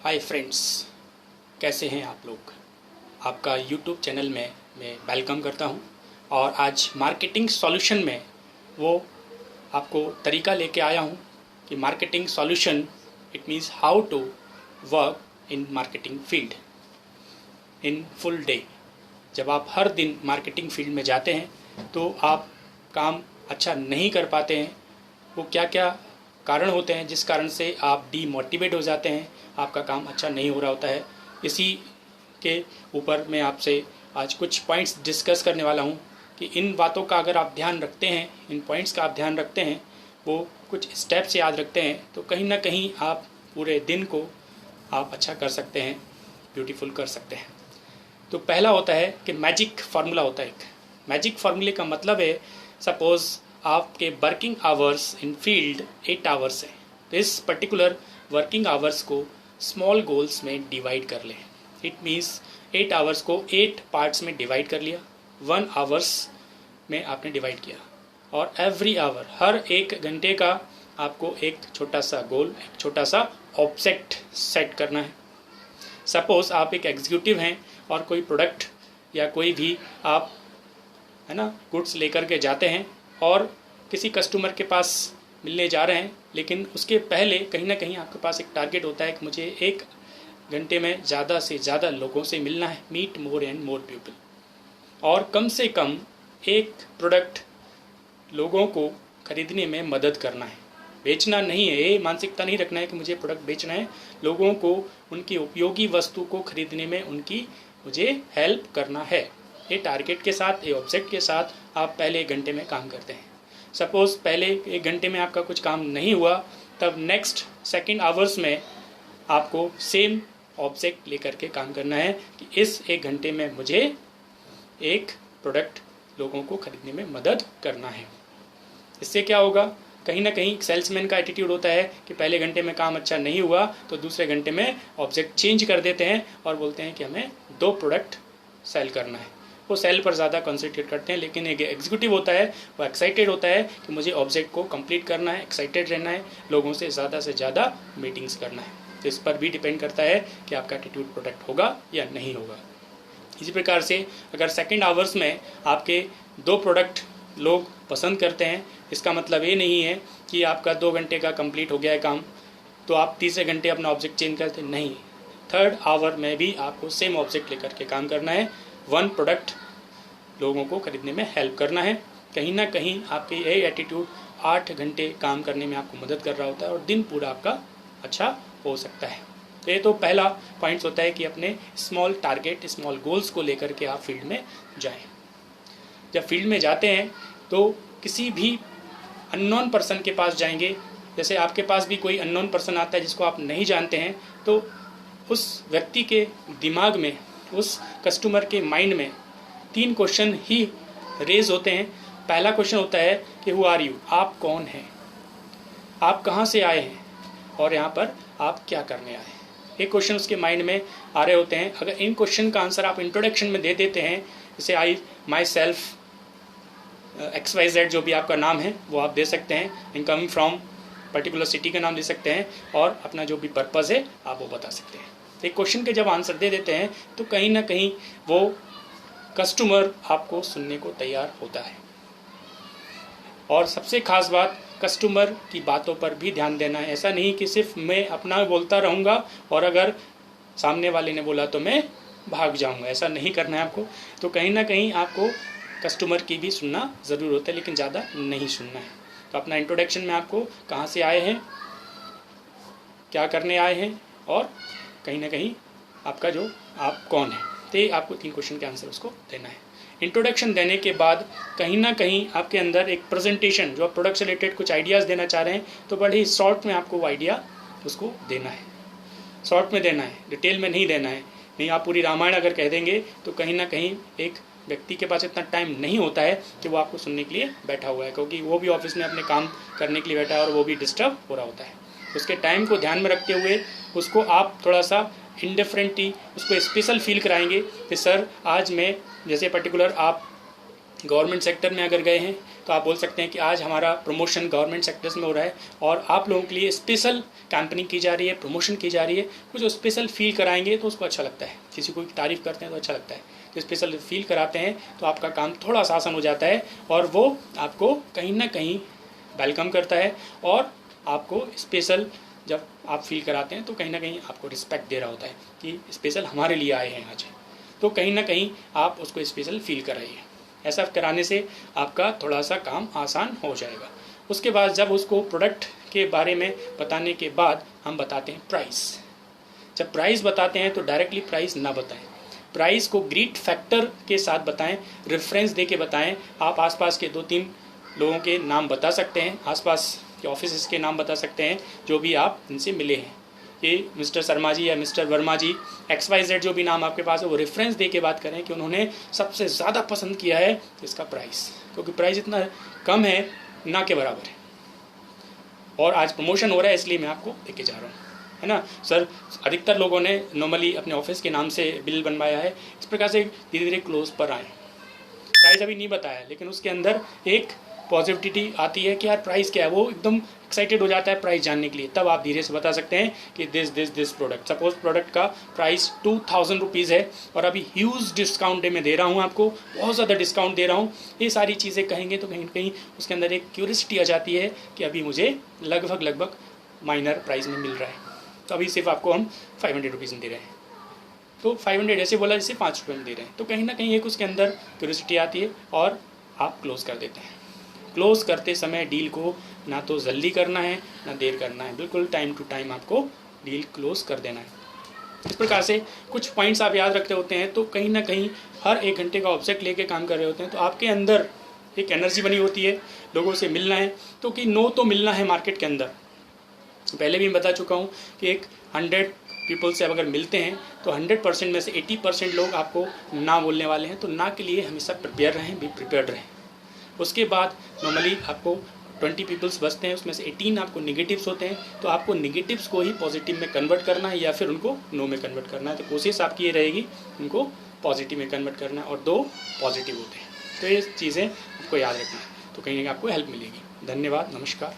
Hi friends, कैसे हैं आप लोग। आपका यूट्यूब चैनल में मैं वेलकम करता हूं और आज मार्केटिंग सॉल्यूशन में वो आपको तरीका लेके आया हूं कि marketing solution it means how to work in marketing field in full day. जब आप हर दिन मार्केटिंग फील्ड में जाते हैं तो आप काम अच्छा नहीं कर पाते हैं। वो क्या क्या कारण होते हैं जिस कारण से आप डीमोटिवेट हो जाते हैं, आपका काम अच्छा नहीं हो रहा होता है। इसी के ऊपर मैं आपसे आज कुछ पॉइंट्स डिस्कस करने वाला हूं कि इन बातों का अगर आप ध्यान रखते हैं, इन पॉइंट्स का आप ध्यान रखते हैं, वो कुछ स्टेप्स याद रखते हैं तो कहीं ना कहीं आप पूरे दिन को आप अच्छा कर सकते हैं, ब्यूटीफुल कर सकते हैं। तो पहला होता है कि मैजिक फार्मूला होता है। एक मैजिक फार्मूले का मतलब है, सपोज आपके working hours in field 8 hours है, तो इस पर्टिकुलर वर्किंग आवर्स को स्मॉल गोल्स में डिवाइड कर लें। इट मीन्स 8 आवर्स को 8 पार्ट्स में डिवाइड कर लिया, 1 आवर्स में आपने डिवाइड किया और एवरी आवर, हर एक घंटे का आपको एक छोटा सा गोल, एक छोटा सा ऑब्जेक्ट सेट करना है। सपोज आप एक एग्जीक्यूटिव हैं और कोई प्रोडक्ट या कोई भी आप है ना गुड्स लेकर के जाते हैं और किसी कस्टमर के पास मिलने जा रहे हैं, लेकिन उसके पहले कहीं ना कहीं आपके पास एक टारगेट होता है कि मुझे 1 घंटे में ज़्यादा से ज़्यादा लोगों से मिलना है, meet more and more people, और कम से कम एक प्रोडक्ट लोगों को खरीदने में मदद करना है। बेचना नहीं है, ये मानसिकता नहीं रखना है कि मुझे प्रोडक्ट बेचना है, लोगों को उनकी उपयोगी वस्तु को खरीदने में उनकी मुझे हेल्प करना है। ये टारगेट के साथ, ये ऑब्जेक्ट के साथ आप पहले 1 घंटे में काम करते हैं। सपोज पहले 1 घंटे में आपका कुछ काम नहीं हुआ, तब नेक्स्ट सेकंड आवर्स में आपको सेम ऑब्जेक्ट लेकर के काम करना है कि इस 1 घंटे में मुझे एक प्रोडक्ट लोगों को खरीदने में मदद करना है। इससे क्या होगा, कहीं ना कहीं सेल्समैन का एटीट्यूड होता है कि पहले घंटे में काम अच्छा नहीं हुआ तो दूसरे घंटे में ऑब्जेक्ट चेंज कर देते हैं और बोलते हैं कि हमें 2 प्रोडक्ट सेल करना है। वो सेल पर ज़्यादा कंसंट्रेट करते हैं, लेकिन एक एग्जीक्यूटिव होता है वो एक्साइटेड होता है कि मुझे ऑब्जेक्ट को कंप्लीट करना है, एक्साइटेड रहना है, लोगों से ज़्यादा मीटिंग्स करना है। तो इस पर भी डिपेंड करता है कि आपका एटीट्यूड प्रोडक्ट होगा या नहीं होगा। इसी प्रकार से अगर सेकेंड आवर्स में आपके 2 प्रोडक्ट लोग पसंद करते हैं, इसका मतलब ये नहीं है कि आपका 2 घंटे का कंप्लीट हो गया है काम तो आप तीसरे घंटे अपना ऑब्जेक्ट चेंज करते नहीं। थर्ड आवर में भी आपको सेम ऑब्जेक्ट लेकर के काम करना है, 1 प्रोडक्ट लोगों को खरीदने में हेल्प करना है। कहीं ना कहीं आपके ये एटीट्यूड 8 घंटे काम करने में आपको मदद कर रहा होता है और दिन पूरा आपका अच्छा हो सकता है। तो ये तो पहला पॉइंट होता है कि अपने स्मॉल टारगेट, स्मॉल गोल्स को लेकर के आप फील्ड में जाएं। जब फील्ड में जाते हैं तो किसी भी अननोन पर्सन के पास जाएंगे, जैसे आपके पास भी कोई अननोन पर्सन आता है जिसको आप नहीं जानते हैं, तो उस व्यक्ति के दिमाग में, उस कस्टमर के माइंड में 3 क्वेश्चन ही रेज होते हैं। पहला क्वेश्चन होता है कि हु आर यू, आप कौन हैं, आप कहाँ से आए हैं और यहाँ पर आप क्या करने आए हैं। ये क्वेश्चन उसके माइंड में आ रहे होते हैं। अगर इन क्वेश्चन का आंसर आप इंट्रोडक्शन में दे देते हैं, जैसे आई माई सेल्फ XYZ, जो भी आपका नाम है वो आप दे सकते हैं, in coming from particular city का नाम दे सकते हैं और अपना जो भी पर्पज़ है आप वो बता सकते हैं। एक क्वेश्चन के जब आंसर दे देते हैं तो कहीं ना कहीं वो कस्टमर आपको सुनने को तैयार होता है। और सबसे खास बात, कस्टमर की बातों पर भी ध्यान देना है। ऐसा नहीं कि सिर्फ मैं अपना बोलता रहूँगा और अगर सामने वाले ने बोला तो मैं भाग जाऊँगा, ऐसा नहीं करना है आपको। तो कहीं ना कहीं आपको कस्टमर की भी सुनना ज़रूर होता है, लेकिन ज़्यादा नहीं सुनना है। तो अपना इंट्रोडक्शन में आपको कहाँ से आए हैं, क्या करने आए हैं और कहीं ना कहीं आपका जो आप कौन है, तो आपको 3 क्वेश्चन के आंसर उसको देना है। इंट्रोडक्शन देने के बाद कहीं ना कहीं आपके अंदर एक प्रेजेंटेशन, जो आप प्रोडक्ट से रिलेटेड कुछ आइडियाज़ देना चाह रहे हैं, तो बड़े ही शॉर्ट में आपको वो आइडिया उसको देना है, शॉर्ट में देना है, डिटेल में नहीं देना है। नहीं आप पूरी रामायण अगर कह देंगे तो कहीं ना कहीं एक व्यक्ति के पास इतना टाइम नहीं होता है कि वो आपको सुनने के लिए बैठा हुआ है, क्योंकि वो भी ऑफिस में अपने काम करने के लिए बैठा है और वो भी डिस्टर्ब हो रहा होता है। उसके टाइम को ध्यान में रखते हुए उसको आप थोड़ा सा इंडिफरेंटली उसको स्पेशल फील कराएंगे कि सर आज मैं, जैसे पर्टिकुलर आप गवर्नमेंट सेक्टर में अगर गए हैं तो आप बोल सकते हैं कि आज हमारा प्रमोशन गवर्नमेंट सेक्टर्स में हो रहा है और आप लोगों के लिए स्पेशल कैंपेनिंग की जा रही है, प्रमोशन की जा रही है, कुछ स्पेशल फील कराएंगे तो उसको अच्छा लगता है। किसी को तारीफ़ करते हैं तो अच्छा लगता है, तो स्पेशल फील कराते हैं तो आपका काम थोड़ा सा आसान हो जाता है और वो आपको कहीं ना कहीं वेलकम करता है और आपको स्पेशल जब आप फील कराते हैं तो कहीं ना कहीं आपको रिस्पेक्ट दे रहा होता है कि स्पेशल हमारे लिए आए हैं आज, तो कहीं ना कहीं आप उसको स्पेशल फील कराइए। ऐसा कराने से आपका थोड़ा सा काम आसान हो जाएगा। उसके बाद जब उसको प्रोडक्ट के बारे में बताने के बाद हम बताते हैं प्राइस। जब प्राइस बताते हैं तो डायरेक्टली प्राइस ना बताएं, प्राइस को ग्रीट फैक्टर के साथ बताएं, रेफरेंस दे के बताएं। आप आसपास के 2-3 लोगों के नाम बता सकते हैं, आसपास के ऑफिस के नाम बता सकते हैं जो भी आप इनसे मिले हैं, कि मिस्टर शर्मा जी या मिस्टर वर्मा जी XYZ जो भी नाम आपके पास है वो रेफरेंस दे के बात करें कि उन्होंने सबसे ज़्यादा पसंद किया है इसका प्राइस, क्योंकि प्राइस इतना कम है ना के बराबर है और आज प्रमोशन हो रहा है इसलिए मैं आपको लेके जा रहा हूँ, है ना सर। अधिकतर लोगों ने नॉर्मली अपने ऑफिस के नाम से बिल बनवाया है, इस प्रकार से धीरे धीरे क्लोज पर आए। प्राइस अभी नहीं बताया लेकिन उसके अंदर एक पॉजिटिविटी आती है कि यार प्राइस क्या है, वो एकदम एक्साइटेड हो जाता है प्राइस जानने के लिए। तब आप धीरे से बता सकते हैं कि दिस प्रोडक्ट, सपोज प्रोडक्ट का प्राइस 2000 रुपीज़ है और अभी ह्यूज डिस्काउंट में दे रहा हूँ आपको, बहुत ज़्यादा डिस्काउंट दे रहा हूँ। ये सारी चीज़ें कहेंगे तो कहीं ना कहीं उसके अंदर एक क्यूरियोसिटी आ जाती है कि अभी मुझे लगभग माइनर प्राइस में मिल रहा है, तो अभी सिर्फ आपको हम 500 रुपीज़ में दे रहे हैं, तो 500 ऐसे बोला जैसे 5 रुपये में दे रहे हैं, तो कहीं ना कहीं एक उसके अंदर क्यूरियोसिटी आती है और आप क्लोज कर देते हैं। क्लोज करते समय डील को ना तो जल्दी करना है ना देर करना है, बिल्कुल टाइम टू टाइम आपको डील क्लोज कर देना है। इस प्रकार से कुछ पॉइंट्स आप याद रखते होते हैं तो कहीं ना कहीं हर 1 घंटे का ऑब्जेक्ट लेके काम कर रहे होते हैं, तो आपके अंदर एक एनर्जी बनी होती है, लोगों से मिलना है, तो कि नो तो मिलना है मार्केट के अंदर। पहले भी मैं बता चुका हूँ कि एक 100 पीपल से अगर मिलते हैं तो 100% में से 80% लोग आपको ना बोलने वाले हैं, तो ना के लिए हमेशा प्रिपेयर रहें, बी प्रिपेयर्ड रहें। उसके बाद नॉर्मली आपको 20 पीपल्स बचते हैं, उसमें से 18 आपको निगेटिव्स होते हैं, तो आपको निगेटिव्स को ही पॉजिटिव में कन्वर्ट करना है या फिर उनको नो में कन्वर्ट करना है। तो कोशिश आपकी ये रहेगी उनको पॉजिटिव में कन्वर्ट करना है और 2 पॉजिटिव होते हैं। तो ये चीज़ें आपको याद रखना है, तो कहीं ना कहीं आपको हेल्प मिलेगी। धन्यवाद, नमस्कार।